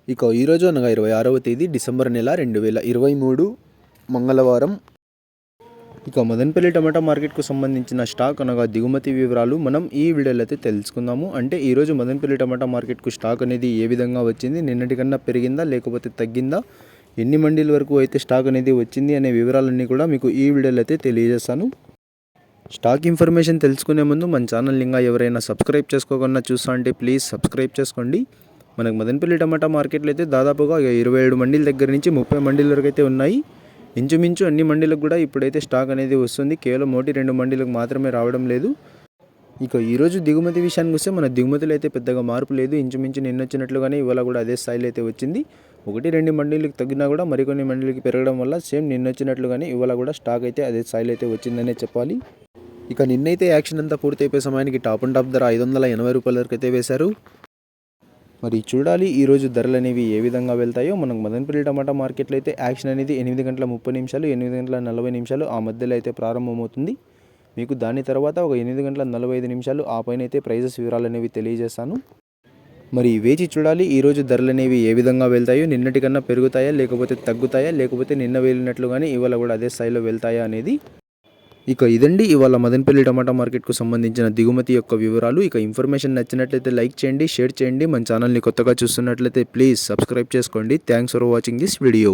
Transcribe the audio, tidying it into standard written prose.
ఈరోజు అనగా 26వ తేదీ డిసెంబర్ నెల 2023 మంగళవారం. మదనపల్లి టమాటా మార్కెట్కు సంబంధించిన స్టాక్ అనగా దిగుమతి వివరాలు మనం ఈ వీడియోలో అయితే తెలుసుకుందాము. అంటే ఈరోజు మదనపల్లి టమాటా మార్కెట్కు స్టాక్ అనేది ఏ విధంగా వచ్చింది, నిన్నటి కన్నా పెరిగిందా లేకపోతే తగ్గిందా, ఎన్ని మండీల వరకు అయితే స్టాక్ అనేది వచ్చింది అనే వివరాలన్నీ కూడా మీకు ఈ వీడియోలో అయితే తెలియజేస్తాను. స్టాక్ ఇన్ఫర్మేషన్ తెలుసుకునే ముందు మన ఛానల్ ఇంకా ఎవరైనా సబ్స్క్రైబ్ చేసుకోకుండా చూస్తా అంటే ప్లీజ్ సబ్స్క్రైబ్ చేసుకోండి. మనకు మదనపల్లి టమాటా మార్కెట్లో అయితే దాదాపుగా 27 మండీల దగ్గర నుంచి 30 మండీల వరకు అయితే ఉన్నాయి. ఇంచుమించు అన్ని మండీలకు కూడా ఇప్పుడైతే స్టాక్ అనేది వస్తుంది. కేవలం 1-2 మండీలకు మాత్రమే రావడం లేదు. ఈరోజు దిగుమతి విషయానికి వస్తే మన దిగుమతులు అయితే పెద్దగా మార్పు లేదు. ఇంచుమించు నిన్న వచ్చినట్లుగానే ఇవాళ కూడా అదే స్థాయిలో అయితే వచ్చింది. 1-2 మండీలకు తగ్గినా కూడా మరికొన్ని మండీలకి పెరగడం వల్ల సేమ్ నిన్న వచ్చినట్లుగానే ఇవాళ కూడా స్టాక్ అయితే అదే స్థాయిలో అయితే వచ్చిందనే చెప్పాలి. నిన్నైతే యాక్షన్ అంతా పూర్తి అయిపోయే సమయానికి టాప్ అండ్ టాప్ ధర 580 రూపాయల వరకు అయితే వేశారు. మరి చూడాలి ఈరోజు ధరలు అనేవి ఏ విధంగా వెళ్తాయో. మనకు మదనపల్లి టమాటా మార్కెట్లో అయితే యాక్షన్ అనేది 8:30 8:40 ఆ మధ్యలో అయితే ప్రారంభమవుతుంది. మీకు దాని తర్వాత ఒక 8:45 ఆ పైన అయితే ప్రైజెస్ వివరాలు అనేవి తెలియజేస్తాను. మరి వేచి చూడాలి ఈరోజు ధరలు అనేవి ఏ విధంగా వెళ్తాయో. నిన్నటి కన్నా పెరుగుతాయా లేకపోతే తగ్గుతాయా, లేకపోతే నిన్న వెళ్ళినట్లుగానే ఇవాళ కూడా అదే స్థాయిలో వెళ్తాయా అనేది. ఇదండి ఇవాళ మదనపల్లి టమాటా మార్కెట్కు సంబంధించిన దిగుమతి యొక్క వివరాలు. ఇన్ఫర్మేషన్ నచ్చినట్లయితే లైక్ చేయండి, షేర్ చేయండి. మన ఛానల్ని కొత్తగా చూస్తున్నట్లయితే ప్లీజ్ సబ్స్క్రైబ్ చేసుకోండి. Thanks for watching this video.